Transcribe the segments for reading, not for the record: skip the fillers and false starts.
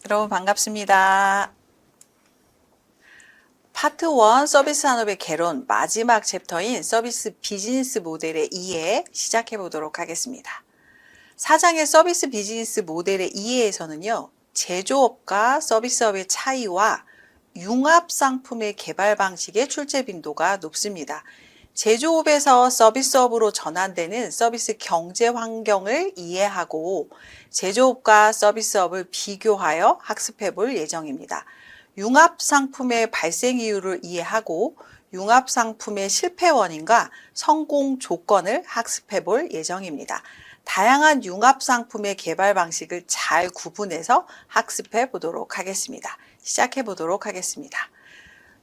여러분 반갑습니다. 파트 1 서비스 산업의 개론 마지막 챕터인 서비스 비즈니스 모델의 이해 시작해 보도록 하겠습니다. 4장의 서비스 비즈니스 모델의 이해에서는요, 제조업과 서비스업의 차이와 융합 상품의 개발 방식의 출제 빈도가 높습니다. 제조업에서 서비스업으로 전환되는 서비스 경제 환경을 이해하고 제조업과 서비스업을 비교하여 학습해 볼 예정입니다. 융합 상품의 발생 이유를 이해하고 융합 상품의 실패 원인과 성공 조건을 학습해 볼 예정입니다. 다양한 융합 상품의 개발 방식을 잘 구분해서 학습해 보도록 하겠습니다. 시작해 보도록 하겠습니다.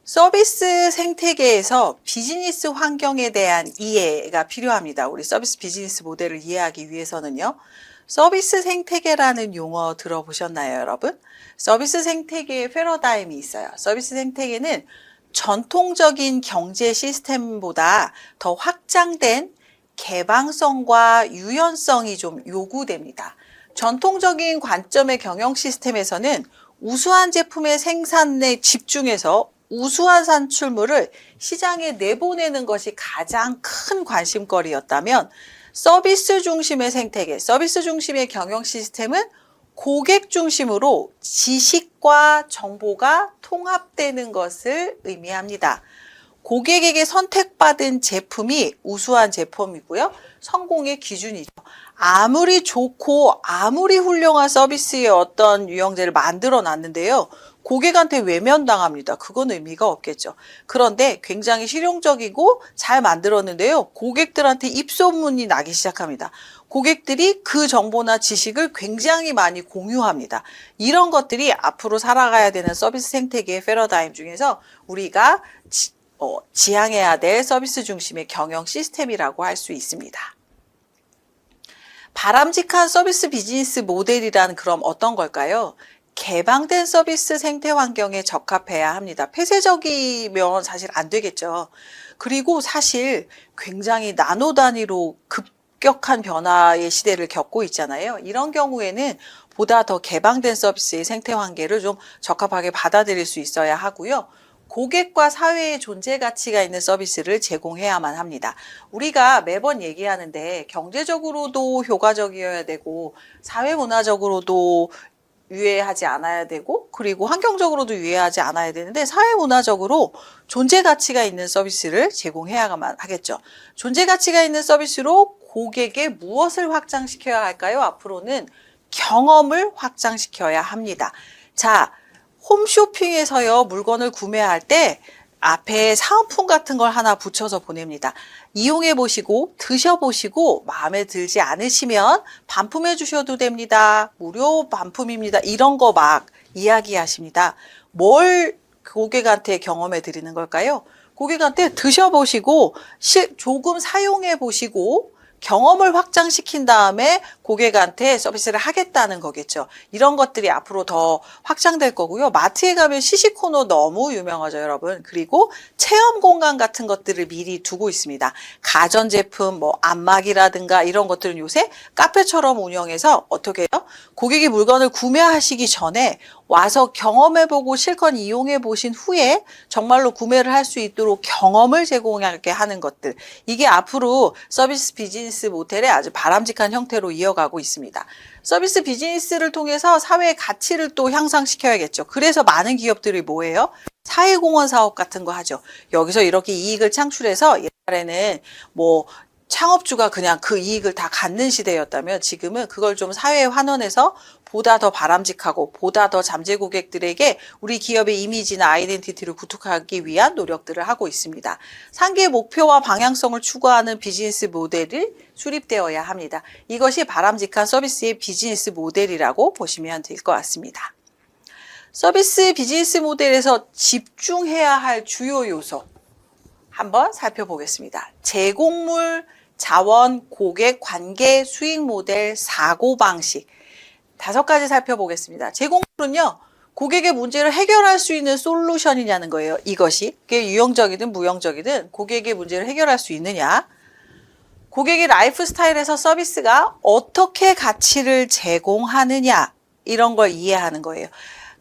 서비스 생태계에서 비즈니스 환경에 대한 이해가 필요합니다. 우리 서비스 비즈니스 모델을 이해하기 위해서는요. 서비스 생태계라는 용어 들어보셨나요, 여러분? 서비스 생태계의 패러다임이 있어요. 서비스 생태계는 전통적인 경제 시스템보다 더 확장된 개방성과 유연성이 좀 요구됩니다. 전통적인 관점의 경영 시스템에서는 우수한 제품의 생산에 집중해서 우수한 산출물을 시장에 내보내는 것이 가장 큰 관심거리였다면 서비스 중심의 생태계, 서비스 중심의 경영 시스템은 고객 중심으로 지식과 정보가 통합되는 것을 의미합니다. 고객에게 선택받은 제품이 우수한 제품이고요. 성공의 기준이죠. 아무리 좋고 아무리 훌륭한 서비스의 어떤 유형제를 만들어 놨는데요. 고객한테 외면당합니다. 그건 의미가 없겠죠. 그런데 굉장히 실용적이고 잘 만들었는데요. 고객들한테 입소문이 나기 시작합니다. 고객들이 그 정보나 지식을 굉장히 많이 공유합니다. 이런 것들이 앞으로 살아가야 되는 서비스 생태계의 패러다임 중에서 우리가 지향해야 될 서비스 중심의 경영 시스템이라고 할 수 있습니다. 바람직한 서비스 비즈니스 모델이란 그럼 어떤 걸까요? 개방된 서비스 생태 환경에 적합해야 합니다. 폐쇄적이면 사실 안 되겠죠. 그리고 사실 굉장히 나노 단위로 급격한 변화의 시대를 겪고 있잖아요. 이런 경우에는 보다 더 개방된 서비스의 생태 환경을 좀 적합하게 받아들일 수 있어야 하고요. 고객과 사회의 존재 가치가 있는 서비스를 제공해야만 합니다. 우리가 매번 얘기하는데 경제적으로도 효과적이어야 되고 사회 문화적으로도 유해하지 않아야 되고 그리고 환경적으로도 유해하지 않아야 되는데 사회 문화적으로 존재 가치가 있는 서비스를 제공해야만 하겠죠. 존재 가치가 있는 서비스로 고객의 무엇을 확장시켜야 할까요? 앞으로는 경험을 확장시켜야 합니다. 자, 홈쇼핑에서요, 물건을 구매할 때 앞에 사은품 같은 걸 하나 붙여서 보냅니다. 이용해 보시고 드셔보시고 마음에 들지 않으시면 반품해 주셔도 됩니다. 무료 반품입니다. 이런 거 막 이야기하십니다. 뭘 고객한테 경험해 드리는 걸까요? 고객한테 드셔보시고 조금 사용해 보시고 경험을 확장시킨 다음에 고객한테 서비스를 하겠다는 거겠죠. 이런 것들이 앞으로 더 확장될 거고요. 마트에 가면 시식 코너 너무 유명하죠, 여러분. 그리고 체험 공간 같은 것들을 미리 두고 있습니다. 가전제품, 안마기라든가 이런 것들은 요새 카페처럼 운영해서 어떻게 해요? 고객이 물건을 구매하시기 전에 와서 경험해보고 실컷 이용해보신 후에 정말로 구매를 할 수 있도록 경험을 제공하게 하는 것들. 이게 앞으로 서비스 비즈니스 모델의 아주 바람직한 형태로 이어가고 있습니다. 서비스 비즈니스를 통해서 사회의 가치를 또 향상시켜야겠죠. 그래서 많은 기업들이 뭐예요? 사회공헌 사업 같은 거 하죠. 여기서 이렇게 이익을 창출해서 옛날에는 창업주가 그냥 그 이익을 다 갖는 시대였다면 지금은 그걸 좀 사회에 환원해서 보다 더 바람직하고 보다 더 잠재 고객들에게 우리 기업의 이미지나 아이덴티티를 구축하기 위한 노력들을 하고 있습니다. 상계의 목표와 방향성을 추구하는 비즈니스 모델이 수립되어야 합니다. 이것이 바람직한 서비스의 비즈니스 모델이라고 보시면 될 것 같습니다. 서비스 비즈니스 모델에서 집중해야 할 주요 요소 한번 살펴보겠습니다. 제공물, 자원, 고객, 관계, 수익 모델, 사고방식 5가지 살펴보겠습니다. 제공물은요. 고객의 문제를 해결할 수 있는 솔루션이냐는 거예요. 이것이 그게 유형적이든 무형적이든 고객의 문제를 해결할 수 있느냐. 고객의 라이프 스타일에서 서비스가 어떻게 가치를 제공하느냐. 이런 걸 이해하는 거예요.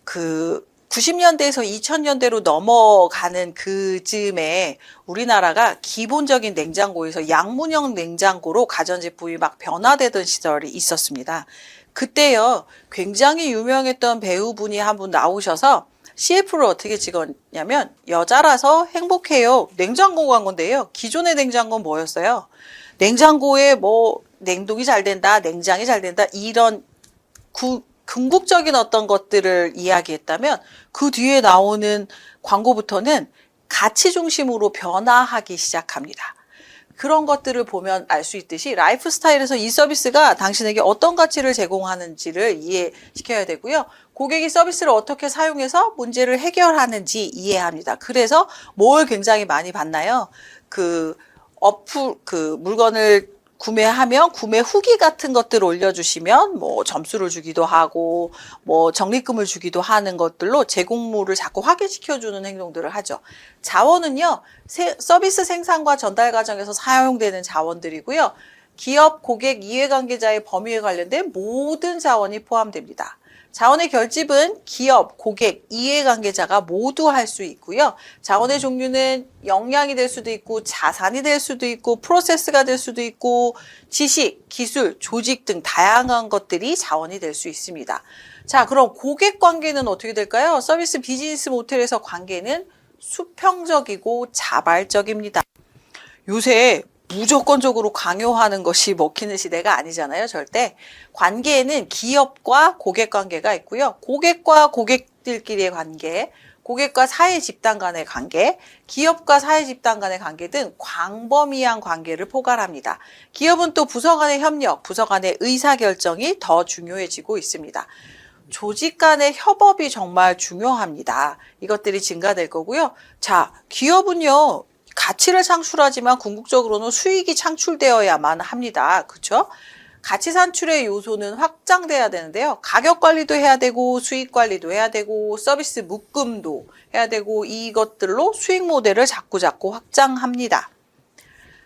그 90년대에서 2000년대로 넘어가는 그 즈음에 우리나라가 기본적인 냉장고에서 양문형 냉장고로 가전제품이 막 변화되던 시절이 있었습니다. 그때요, 굉장히 유명했던 배우분이 한 분 나오셔서 CF를 어떻게 찍었냐면, 여자라서 행복해요. 냉장고 광고인데요. 기존의 냉장고는 뭐였어요? 냉장고에 뭐 냉동이 잘 된다, 냉장이 잘 된다, 이런 궁극적인 어떤 것들을 이야기했다면, 그 뒤에 나오는 광고부터는 가치 중심으로 변화하기 시작합니다. 그런 것들을 보면 알 수 있듯이 라이프 스타일에서 이 서비스가 당신에게 어떤 가치를 제공하는지를 이해시켜야 되고요. 고객이 서비스를 어떻게 사용해서 문제를 해결하는지 이해합니다. 그래서 뭘 굉장히 많이 봤나요? 그 물건을 구매하면 구매 후기 같은 것들 올려주시면 뭐 점수를 주기도 하고 뭐 적립금을 주기도 하는 것들로 제공물을 자꾸 확인시켜주는 행동들을 하죠. 자원은요, 서비스 생산과 전달 과정에서 사용되는 자원들이고요. 기업, 고객, 이해관계자의 범위에 관련된 모든 자원이 포함됩니다. 자원의 결집은 기업, 고객, 이해관계자가 모두 할 수 있고요. 자원의 종류는 역량이 될 수도 있고 자산이 될 수도 있고 프로세스가 될 수도 있고 지식, 기술, 조직 등 다양한 것들이 자원이 될 수 있습니다. 자, 그럼 고객 관계는 어떻게 될까요? 서비스 비즈니스 모델에서 관계는 수평적이고 자발적입니다. 요새 무조건적으로 강요하는 것이 먹히는 시대가 아니잖아요, 절대. 관계에는 기업과 고객 관계가 있고요. 고객과 고객들끼리의 관계, 고객과 사회 집단 간의 관계, 기업과 사회 집단 간의 관계 등 광범위한 관계를 포괄합니다. 기업은 또 부서 간의 협력, 부서 간의 의사결정이 더 중요해지고 있습니다. 조직 간의 협업이 정말 중요합니다. 이것들이 증가될 거고요. 자, 기업은요, 가치를 창출하지만 궁극적으로는 수익이 창출되어야만 합니다. 그렇죠? 가치 산출의 요소는 확장돼야 되는데요. 가격 관리도 해야 되고 수익 관리도 해야 되고 서비스 묶음도 해야 되고 이것들로 수익 모델을 자꾸 확장합니다.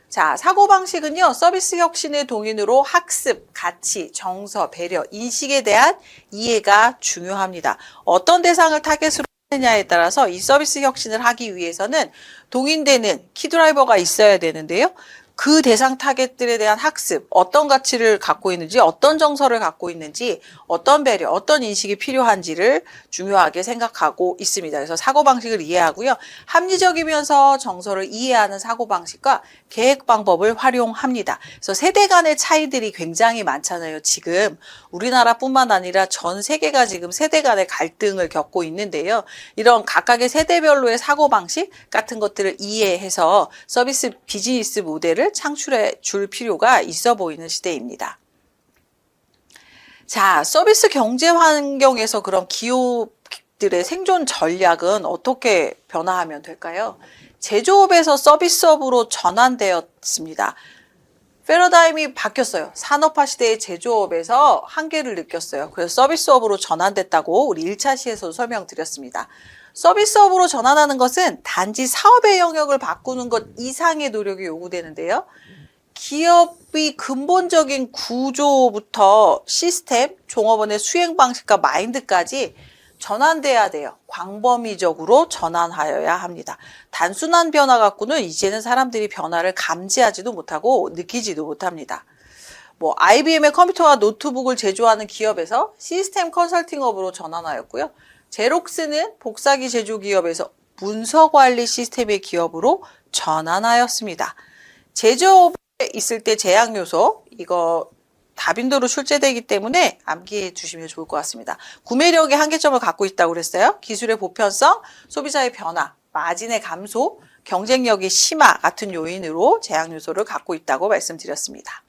자, 사고방식은요, 서비스 혁신의 동인으로 학습, 가치, 정서, 배려, 인식에 대한 이해가 중요합니다. 어떤 대상을 타겟으로 하느냐에 따라서 이 서비스 혁신을 하기 위해서는 동인되는 키드라이버가 있어야 되는데요. 그 대상 타겟들에 대한 학습, 어떤 가치를 갖고 있는지, 어떤 정서를 갖고 있는지, 어떤 배려, 어떤 인식이 필요한지를 중요하게 생각하고 있습니다. 그래서 사고방식을 이해하고요. 합리적이면서 정서를 이해하는 사고방식과 계획 방법을 활용합니다. 그래서 세대 간의 차이들이 굉장히 많잖아요. 지금 우리나라뿐만 아니라 전 세계가 지금 세대 간의 갈등을 겪고 있는데요. 이런 각각의 세대별로의 사고방식 같은 것들을 이해해서 서비스 비즈니스 모델을 창출해 줄 필요가 있어 보이는 시대입니다. 자, 서비스 경제 환경에서 그럼 기업들의 생존 전략은 어떻게 변화하면 될까요? 제조업에서 서비스업으로 전환되었습니다. 패러다임이 바뀌었어요. 산업화 시대의 제조업에서 한계를 느꼈어요. 그래서 서비스업으로 전환됐다고 우리 1차 시에서도 설명드렸습니다. 서비스업으로 전환하는 것은 단지 사업의 영역을 바꾸는 것 이상의 노력이 요구되는데요. 기업의 근본적인 구조부터 시스템, 종업원의 수행 방식과 마인드까지 전환돼야 돼요. 광범위적으로 전환하여야 합니다. 단순한 변화 갖고는 이제는 사람들이 변화를 감지하지도 못하고 느끼지도 못합니다. IBM의 컴퓨터와 노트북을 제조하는 기업에서 시스템 컨설팅업으로 전환하였고요. 제록스는 복사기 제조 기업에서 문서 관리 시스템의 기업으로 전환하였습니다. 제조업에 있을 때 제약 요소, 이거 다빈도로 출제되기 때문에 암기해 두시면 좋을 것 같습니다. 구매력의 한계점을 갖고 있다고 그랬어요. 기술의 보편성, 소비자의 변화, 마진의 감소, 경쟁력의 심화 같은 요인으로 제약 요소를 갖고 있다고 말씀드렸습니다.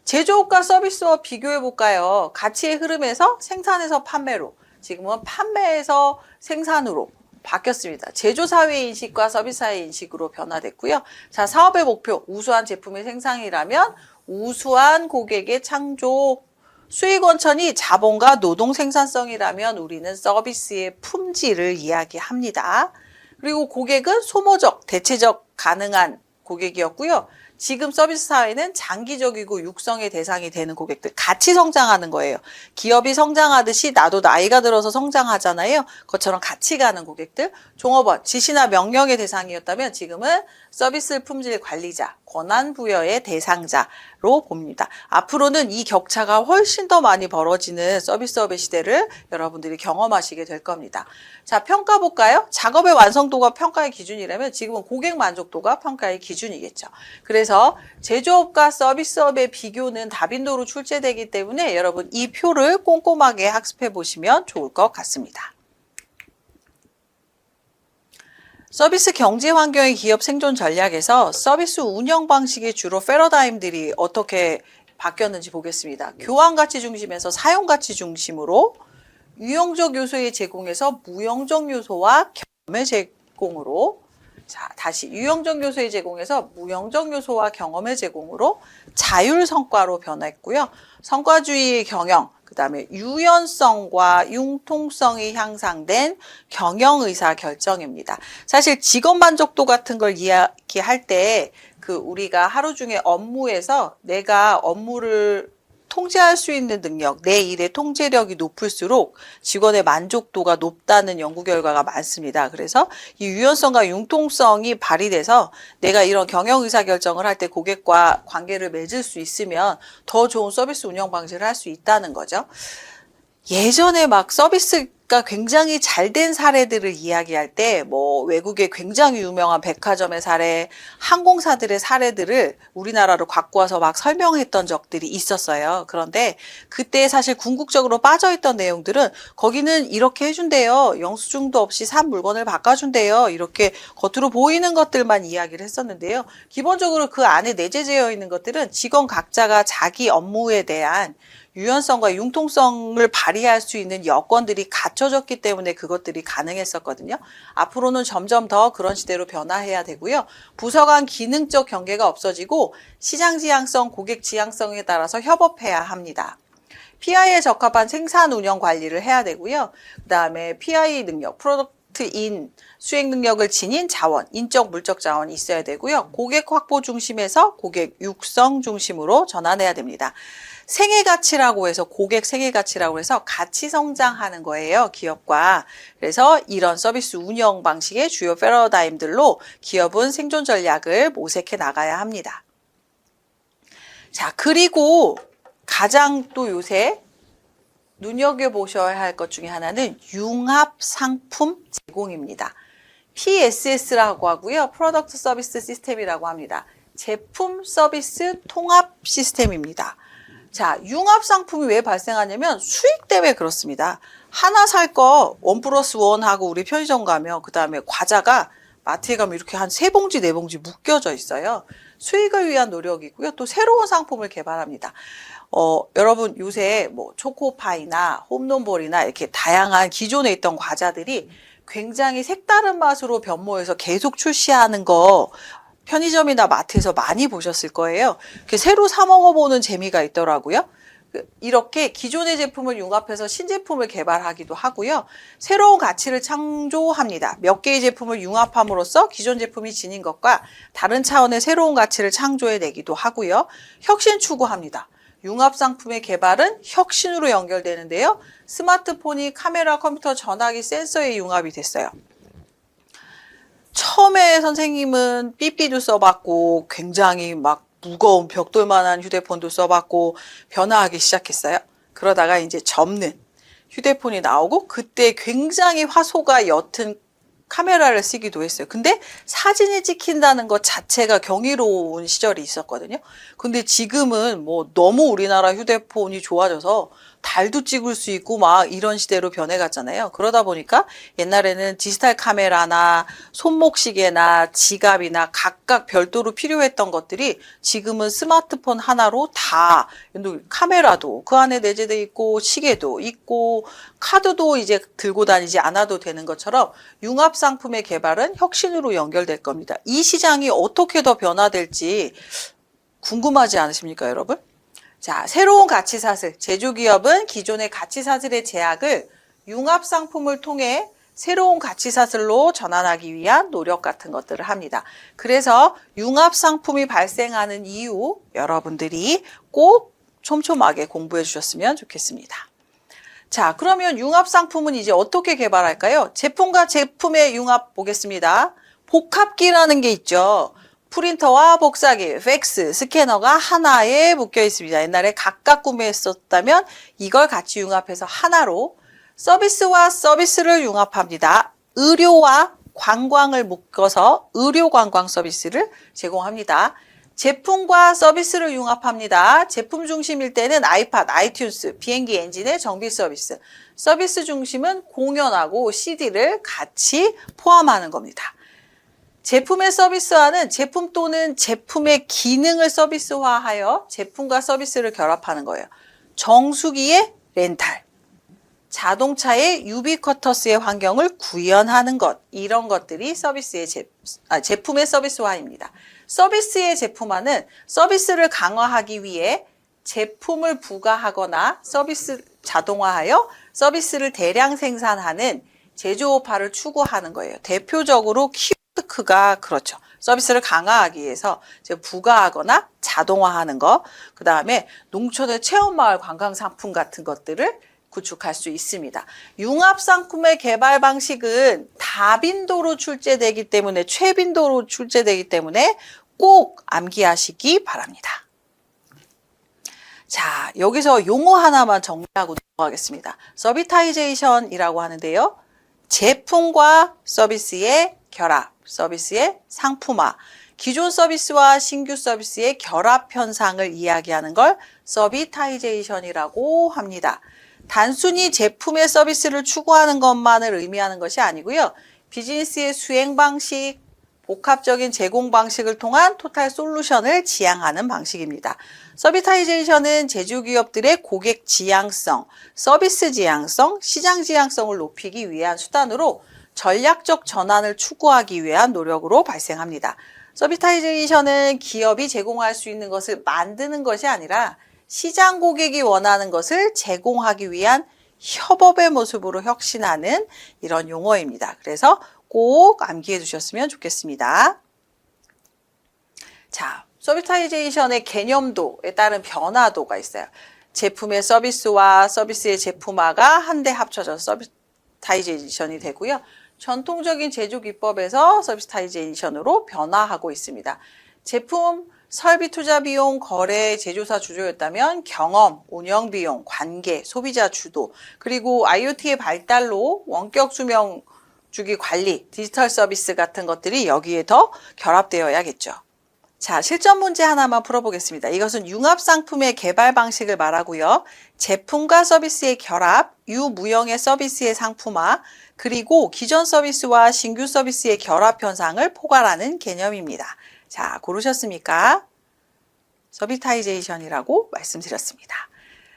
제조업과 서비스업 비교해 볼까요? 가치의 흐름에서 생산에서 판매로, 지금은 판매에서 생산으로 바뀌었습니다. 제조사회 인식과 서비스사회 인식으로 변화됐고요. 자, 사업의 목표, 우수한 제품의 생산이라면 우수한 고객의 창조, 수익 원천이 자본과 노동 생산성이라면 우리는 서비스의 품질을 이야기합니다. 그리고 고객은 소모적, 대체적 가능한 고객이었고요. 지금 서비스 사회는 장기적이고 육성의 대상이 되는 고객들, 같이 성장하는 거예요. 기업이 성장하듯이 나도 나이가 들어서 성장하잖아요. 그것처럼 같이 가는 고객들, 종업원, 지시나 명령의 대상이었다면 지금은 서비스 품질 관리자, 권한 부여의 대상자로 봅니다. 앞으로는 이 격차가 훨씬 더 많이 벌어지는 서비스업의 시대를 여러분들이 경험하시게 될 겁니다. 자, 평가 볼까요? 작업의 완성도가 평가의 기준이라면 지금은 고객 만족도가 평가의 기준이겠죠. 그래서 제조업과 서비스업의 비교는 다빈도로 출제되기 때문에 여러분 이 표를 꼼꼼하게 학습해 보시면 좋을 것 같습니다. 서비스 경제 환경의 기업 생존 전략에서 서비스 운영 방식의 주로 패러다임들이 어떻게 바뀌었는지 보겠습니다. 교환 가치 중심에서 사용 가치 중심으로, 유형적 요소의 제공에서 무형적 요소와 경험의 제공으로, 자, 다시 유형적 요소의 제공에서 무형적 요소와 경험의 제공으로 자율 성과로 변화했고요. 성과주의의 경영, 그 다음에 유연성과 융통성이 향상된 경영 의사 결정입니다. 사실 직업 만족도 같은 걸 이야기할 때 우리가 하루 중에 업무에서 내가 업무를 통제할 수 있는 능력, 내 일의 통제력이 높을수록 직원의 만족도가 높다는 연구 결과가 많습니다. 그래서 이 유연성과 융통성이 발휘돼서 내가 이런 경영 의사결정을 할 때 고객과 관계를 맺을 수 있으면 더 좋은 서비스 운영 방식을 할 수 있다는 거죠. 예전에 막 서비스가 굉장히 잘 된 사례들을 이야기할 때 외국의 굉장히 유명한 백화점의 사례, 항공사들의 사례들을 우리나라로 갖고 와서 막 설명했던 적들이 있었어요. 그런데 그때 사실 궁극적으로 빠져있던 내용들은 거기는 이렇게 해준대요. 영수증도 없이 산 물건을 바꿔준대요. 이렇게 겉으로 보이는 것들만 이야기를 했었는데요. 기본적으로 그 안에 내재되어 있는 것들은 직원 각자가 자기 업무에 대한 유연성과 융통성을 발휘할 수 있는 여건들이 갖춰졌기 때문에 그것들이 가능했었거든요. 앞으로는 점점 더 그런 시대로 변화해야 되고요. 부서 간 기능적 경계가 없어지고 시장 지향성, 고객 지향성에 따라서 협업해야 합니다. PI에 적합한 생산 운영 관리를 해야 되고요. 그 다음에 PI 능력, 프로덕트인 수행 능력을 지닌 자원, 인적 물적 자원이 있어야 되고요. 고객 확보 중심에서 고객 육성 중심으로 전환해야 됩니다. 생애 가치라고 해서 고객 생애 가치라고 해서 같이 성장하는 거예요, 기업과. 그래서 이런 서비스 운영 방식의 주요 패러다임들로 기업은 생존 전략을 모색해 나가야 합니다. 자, 그리고 가장 또 요새 눈여겨보셔야 할 것 중에 하나는 융합 상품 제공입니다. PSS라고 하고요. 프로덕트 서비스 시스템이라고 합니다. 제품 서비스 통합 시스템입니다. 자, 융합 상품이 왜 발생하냐면 수익 때문에 그렇습니다. 하나 살 거 1+1 하고 우리 편의점 가면 그 다음에 과자가 마트에 가면 이렇게 한 3봉지, 4봉지 묶여져 있어요. 수익을 위한 노력이고요. 또 새로운 상품을 개발합니다. 여러분 요새 초코파이나 홈런볼이나 이렇게 다양한 기존에 있던 과자들이 굉장히 색다른 맛으로 변모해서 계속 출시하는 거 편의점이나 마트에서 많이 보셨을 거예요. 새로 사 먹어보는 재미가 있더라고요. 이렇게 기존의 제품을 융합해서 신제품을 개발하기도 하고요. 새로운 가치를 창조합니다. 몇 개의 제품을 융합함으로써 기존 제품이 지닌 것과 다른 차원의 새로운 가치를 창조해내기도 하고요. 혁신 추구합니다. 융합 상품의 개발은 혁신으로 연결되는데요. 스마트폰이 카메라, 컴퓨터, 전화기, 센서에 융합이 됐어요. 처음에 선생님은 삐삐도 써봤고 굉장히 막 무거운 벽돌만한 휴대폰도 써봤고 변화하기 시작했어요. 그러다가 이제 접는 휴대폰이 나오고 그때 굉장히 화소가 옅은 카메라를 쓰기도 했어요. 근데 사진이 찍힌다는 것 자체가 경이로운 시절이 있었거든요. 근데 지금은 너무 우리나라 휴대폰이 좋아져서 달도 찍을 수 있고 막 이런 시대로 변해갔잖아요. 그러다 보니까 옛날에는 디지털 카메라나 손목시계나 지갑이나 각각 별도로 필요했던 것들이 지금은 스마트폰 하나로 다, 카메라도 그 안에 내재되어 있고 시계도 있고 카드도 이제 들고 다니지 않아도 되는 것처럼 융합 상품의 개발은 혁신으로 연결될 겁니다. 이 시장이 어떻게 더 변화될지 궁금하지 않으십니까, 여러분? 자, 새로운 가치사슬. 제조기업은 기존의 가치사슬의 제약을 융합 상품을 통해 새로운 가치사슬로 전환하기 위한 노력 같은 것들을 합니다. 그래서 융합 상품이 발생하는 이유 여러분들이 꼭 촘촘하게 공부해 주셨으면 좋겠습니다. 자, 그러면 융합 상품은 이제 어떻게 개발할까요? 제품과 제품의 융합 보겠습니다. 복합기라는 게 있죠. 프린터와 복사기, 팩스, 스캐너가 하나에 묶여 있습니다. 옛날에 각각 구매했었다면 이걸 같이 융합해서 하나로 서비스와 서비스를 융합합니다. 의료와 관광을 묶어서 의료 관광 서비스를 제공합니다. 제품과 서비스를 융합합니다. 제품 중심일 때는 아이팟, 아이튠스, 비행기 엔진의 정비 서비스. 서비스 중심은 공연하고 CD를 같이 포함하는 겁니다. 제품의 서비스화는 제품 또는 제품의 기능을 서비스화하여 제품과 서비스를 결합하는 거예요. 정수기의 렌탈, 자동차의 유비쿼터스의 환경을 구현하는 것, 이런 것들이 제품의 서비스화입니다. 서비스의 제품화는 서비스를 강화하기 위해 제품을 부가하거나 서비스 자동화하여 서비스를 대량 생산하는 제조업화를 추구하는 거예요. 대표적으로 키워드가 그렇죠. 서비스를 강화하기 위해서 부가하거나 자동화하는 거, 그 다음에 농촌의 체험마을 관광상품 같은 것들을 구축할 수 있습니다. 융합상품의 개발 방식은 다빈도로 출제되기 때문에 최빈도로 출제되기 때문에 꼭 암기하시기 바랍니다. 자, 여기서 용어 하나만 정리하고 넘어가겠습니다. 서비타이제이션이라고 하는데요. 제품과 서비스의 결합, 서비스의 상품화, 기존 서비스와 신규 서비스의 결합 현상을 이야기하는 걸 서비타이제이션이라고 합니다. 단순히 제품의 서비스를 추구하는 것만을 의미하는 것이 아니고요. 비즈니스의 수행 방식, 복합적인 제공 방식을 통한 토탈 솔루션을 지향하는 방식입니다. 서비타이제이션은 제조기업들의 고객 지향성, 서비스 지향성, 시장 지향성을 높이기 위한 수단으로 전략적 전환을 추구하기 위한 노력으로 발생합니다. 서비타이제이션은 기업이 제공할 수 있는 것을 만드는 것이 아니라 시장 고객이 원하는 것을 제공하기 위한 협업의 모습으로 혁신하는 이런 용어입니다. 그래서 꼭 암기해 두셨으면 좋겠습니다. 자, 서비타이제이션의 개념도에 따른 변화도가 있어요. 제품의 서비스와 서비스의 제품화가 한데 합쳐져서 서비타이제이션이 되고요. 전통적인 제조 기법에서 서비타이제이션으로 변화하고 있습니다. 제품, 설비 투자 비용, 거래, 제조사 주조였다면 경험, 운영 비용, 관계, 소비자 주도, 그리고 IoT의 발달로 원격 수명 주기 관리, 디지털 서비스 같은 것들이 여기에 더 결합되어야겠죠. 자, 실전 문제 하나만 풀어보겠습니다. 이것은 융합 상품의 개발 방식을 말하고요. 제품과 서비스의 결합, 유무형의 서비스의 상품화, 그리고 기존 서비스와 신규 서비스의 결합 현상을 포괄하는 개념입니다. 자, 고르셨습니까? 서비타이제이션이라고 말씀드렸습니다.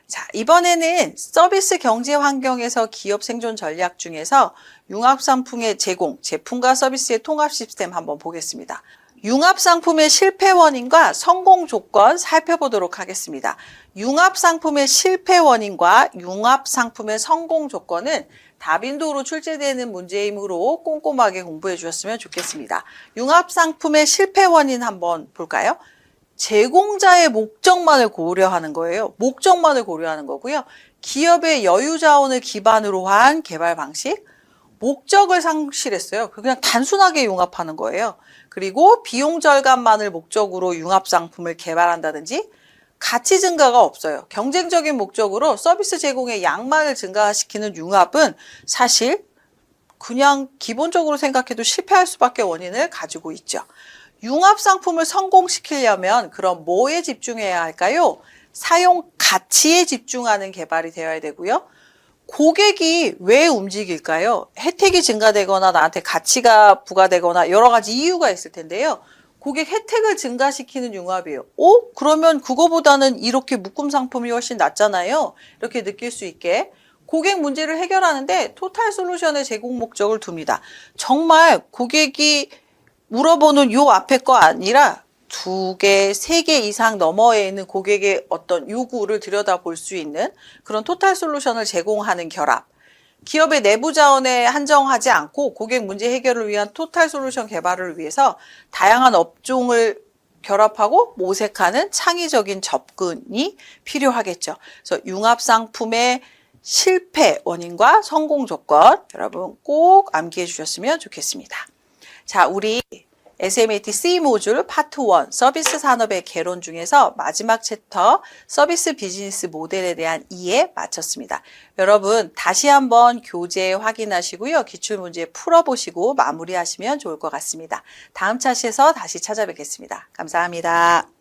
자, 이번에는 서비스 경제 환경에서 기업 생존 전략 중에서 융합 상품의 제공, 제품과 서비스의 통합 시스템 한번 보겠습니다. 융합 상품의 실패 원인과 성공 조건 살펴보도록 하겠습니다. 융합 상품의 실패 원인과 융합 상품의 성공 조건은 다빈도로 출제되는 문제이므로 꼼꼼하게 공부해 주셨으면 좋겠습니다. 융합 상품의 실패 원인 한번 볼까요? 제공자의 목적만을 고려하는 거예요. 목적만을 고려하는 거고요. 기업의 여유 자원을 기반으로 한 개발 방식, 목적을 상실했어요. 그냥 단순하게 융합하는 거예요. 그리고 비용 절감만을 목적으로 융합 상품을 개발한다든지 가치 증가가 없어요. 경쟁적인 목적으로 서비스 제공의 양만을 증가시키는 융합은 사실 그냥 기본적으로 생각해도 실패할 수밖에 원인을 가지고 있죠. 융합 상품을 성공시키려면 그럼 뭐에 집중해야 할까요? 사용 가치에 집중하는 개발이 되어야 되고요. 고객이 왜 움직일까요? 혜택이 증가되거나 나한테 가치가 부과되거나 여러 가지 이유가 있을 텐데요. 고객 혜택을 증가시키는 융합이에요. 그러면 그거보다는 이렇게 묶음 상품이 훨씬 낫잖아요. 이렇게 느낄 수 있게 고객 문제를 해결하는데 토탈 솔루션의 제공 목적을 둡니다. 정말 고객이 물어보는 요 앞에 거 아니라 2개, 3개 이상 너머에 있는 고객의 어떤 요구를 들여다볼 수 있는 그런 토탈 솔루션을 제공하는 결합. 기업의 내부 자원에 한정하지 않고 고객 문제 해결을 위한 토탈 솔루션 개발을 위해서 다양한 업종을 결합하고 모색하는 창의적인 접근이 필요하겠죠. 그래서 융합 상품의 실패 원인과 성공 조건 여러분 꼭 암기해 주셨으면 좋겠습니다. 자, 우리 SMAT C 모듈 파트 1 서비스 산업의 개론 중에서 마지막 챕터 서비스 비즈니스 모델에 대한 이해 마쳤습니다. 여러분 다시 한번 교재 확인하시고요. 기출문제 풀어보시고 마무리하시면 좋을 것 같습니다. 다음 차시에서 다시 찾아뵙겠습니다. 감사합니다.